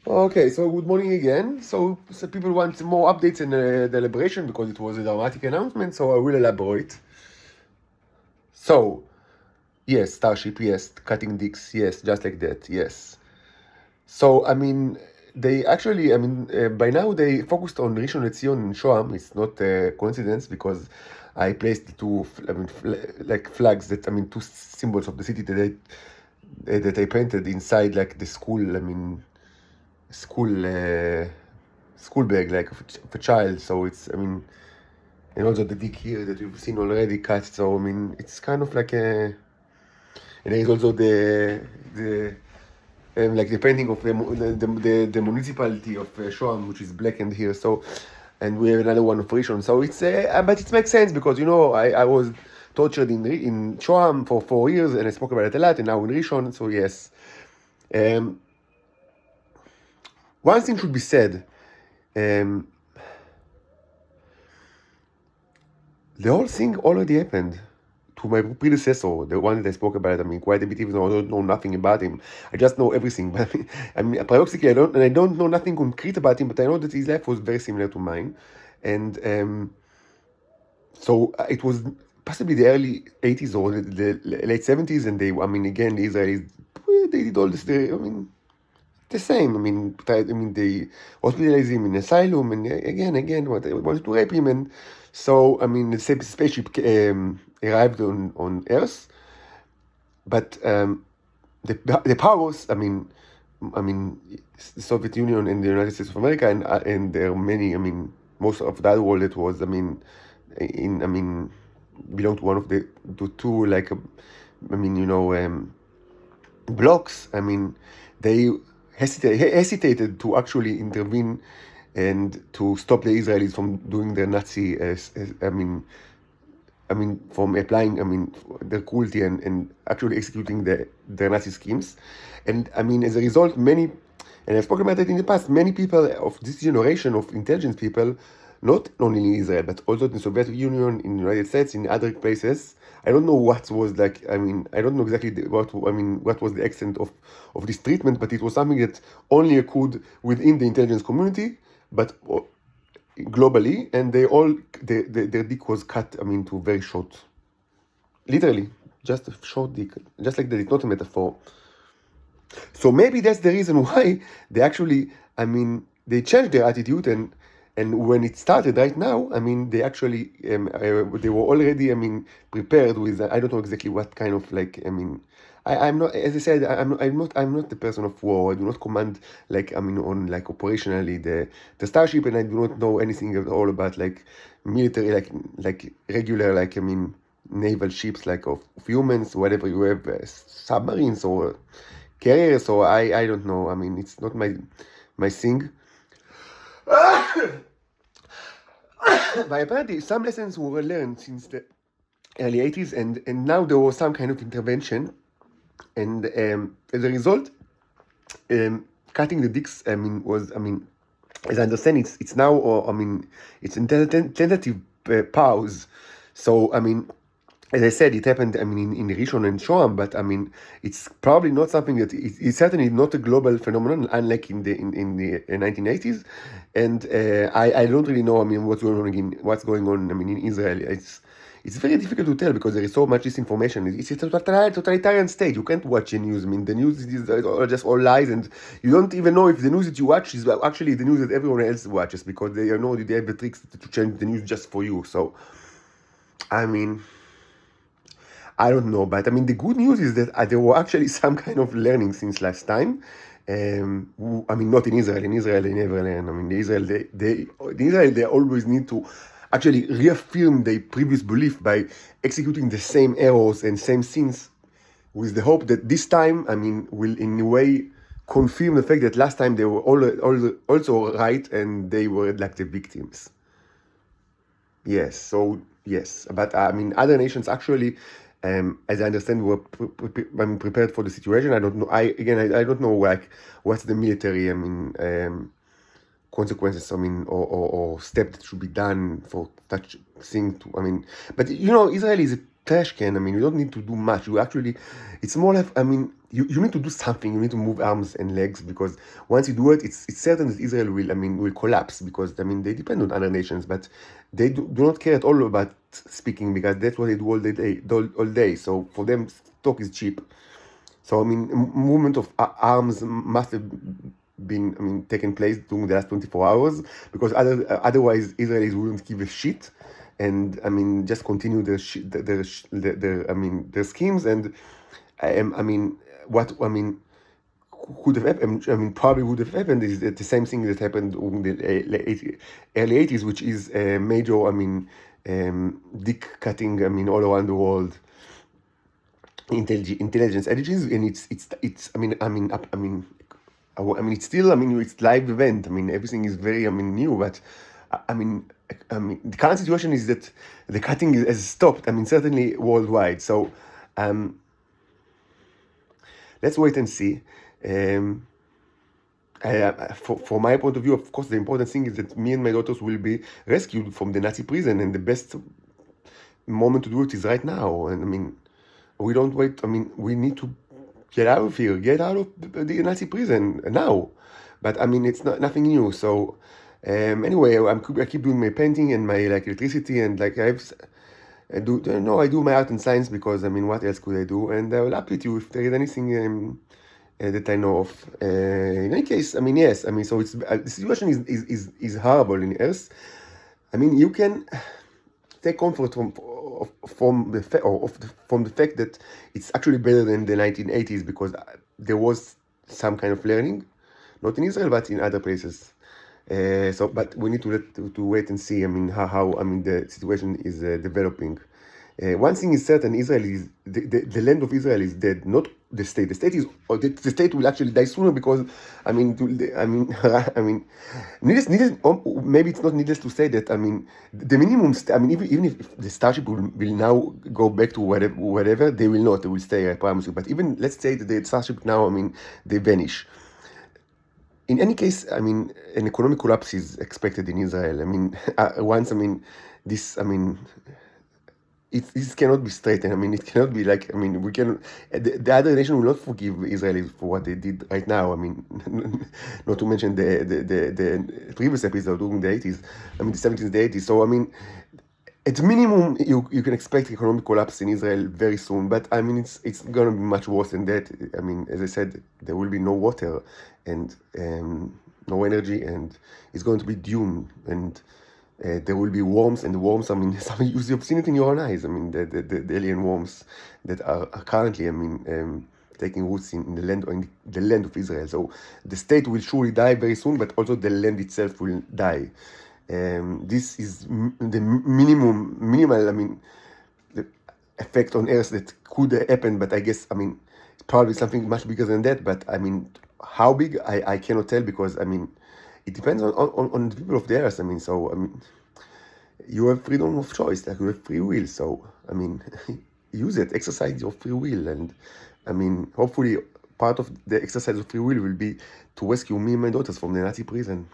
Okay, so good morning again. So people want more updates in the liberation because it was a dramatic announcement, so I will elaborate. So, yes, Starship, yes, cutting dicks, yes, just like that, yes. So, I mean, they actually, by now they focused on Rishon LeZion and Shoam. It's not a coincidence because I placed the two, like flags that, two symbols of the city that I painted inside, like the school, school school bag like of a child. So it's and also the dick here that you've seen already cut. So it's kind of like a, and there is also the like the painting of the municipality of Shoam, which is blackened here. So, and we have another one of Rishon. So it's but it makes sense because I was tortured in Shoam for 4 years and I spoke about it a lot, and now in Rishon. So yes, one thing should be said. Um, The whole thing already happened to my predecessor, the one that I spoke about. Quite a bit, even though I don't know nothing about him. I just know everything. But paradoxically, I don't know nothing concrete about him, but I know that his life was very similar to mine. And so it was possibly the early 80s or the late 70s, and again, the Israelis, they did all this. The same. They hospitalized him in asylum, and again, what they wanted to rape him, and so the same spaceship arrived on Earth, but the powers, the Soviet Union and the United States of America, and there are many. Most of that world that was, belonged to one of the two, like, blocks. They hesitated to actually intervene and to stop the Israelis from doing their Nazi, from applying, their cruelty and actually executing their Nazi schemes. And as a result, and I've spoken about it in the past, many people of this generation of intelligence people, not only in Israel, but also in the Soviet Union, in the United States, in other places. I don't know what was like, I don't know exactly what was the extent of this treatment, but it was something that only occurred within the intelligence community, but globally, and their dick was cut, to very short. Literally, just a short dick. Just like that, it's not a metaphor. So maybe that's the reason why they actually, they changed their attitude, and when it started right now, they actually, they were already, prepared with, I don't know exactly what kind of, like, I'm not, as I said, I'm not the person of war. I do not command, like, on, like, operationally the Starship, and I do not know anything at all about, like, military, like regular, like, naval ships, like, of humans, whatever you have, submarines or carriers, so I don't know. It's not my thing. But apparently, some lessons were learned since the early 80s, and now there was some kind of intervention. And as a result, cutting the dicks, was, as I understand, it's now, or it's in tentative pause. So, as I said, it happened, in Rishon and Shoam, but it's probably not something that it's certainly not a global phenomenon, unlike in the 1980s. And I don't really know, what's going on, in Israel. It's very difficult to tell because there is so much disinformation. It's a totalitarian state. You can't watch the news. The news is just all lies, and you don't even know if the news that you watch is actually the news that everyone else watches, because they have the tricks to change the news just for you. So, I don't know, but the good news is that there were actually some kind of learning since last time. Not in Israel. In Israel, they never learn. In Israel, they always need to actually reaffirm their previous belief by executing the same errors and same sins, with the hope that this time, will in a way confirm the fact that last time they were also right and they were like the victims. Yes, so yes, but other nations actually, as I understand, were prepared for the situation. I don't know. I don't know, like, what's the military, consequences, or step that should be done for such thing to, but Israel is trash can. I mean, you don't need to do much. You actually, it's more like, I mean, you need to do something. You need to move arms and legs, because once you do it, it's certain that Israel will, I mean, will collapse, because, I mean, they depend on other nations, but they do not care at all about speaking, because that's what they do all day. So for them, talk is cheap. So, I mean, movement of arms must have been, I mean, taken place during the last 24 hours, because otherwise Israelis wouldn't give a shit, and, I mean, just continue their schemes. And I mean, what, I mean, could have happened, I mean, probably would have happened, is that the same thing that happened in the early 80s, which is a major, I mean, dick cutting, I mean, all around the world, intelligence agencies. And it's I mean, it's still, I mean, it's live event. I mean, everything is very, I mean, new, but I mean, the current situation is that the cutting has stopped, I mean, certainly worldwide. So let's wait and see. For my point of view, of course, the important thing is that me and my daughters will be rescued from the Nazi prison, and the best moment to do it is right now. And, I mean, we don't wait. I mean, we need to get out of here, get out of the Nazi prison now. But, I mean, it's nothing new. So anyway, I keep doing my painting and my, like, electricity, and, like, I do my art and science, because, I mean, what else could I do? And I will update you if there is anything that I know of. In any case, I mean, yes, I mean, so it's the situation is horrible in Earth. I mean, you can take comfort from the fact that it's actually better than the 1980s, because there was some kind of learning, not in Israel but in other places. But we need to wait and see. I mean, how I mean, the situation is developing. One thing is certain: Israel is the land of Israel is dead, not the state. The state is, or the state will actually die sooner, because I mean, maybe it's not needless to say that, I mean, the minimum. I mean, even if the Starship will now go back to whatever, they will not. They will stay. I promise you. But even let's say that the Starship now, I mean, they vanish. In any case, I mean, an economic collapse is expected in Israel. I mean, once, I mean, this, I mean, this cannot be straightened. I mean, it cannot be like, I mean, we can, the other nation will not forgive Israelis for what they did right now. I mean, not to mention the previous episode during the 80s, I mean, the 70s, the 80s. So, I mean, at minimum, you can expect economic collapse in Israel very soon. But, I mean, it's going to be much worse than that. I mean, as I said, there will be no water and no energy, and it's going to be doom, and there will be worms, and the worms, I mean, you've seen it in your own eyes. I mean, the alien worms that are currently, I mean, taking roots in the land of Israel. So the state will surely die very soon, but also the land itself will die. This is the minimal, I mean, the effect on Earth that could happen. But I guess, I mean, it's probably something much bigger than that. But, I mean, how big, I cannot tell, because, I mean, it depends on the people of the Earth. I mean, so, I mean, you have freedom of choice, like you have free will. So, I mean, use it, exercise your free will. And, I mean, hopefully part of the exercise of free will be to rescue me and my daughters from the Nazi prison.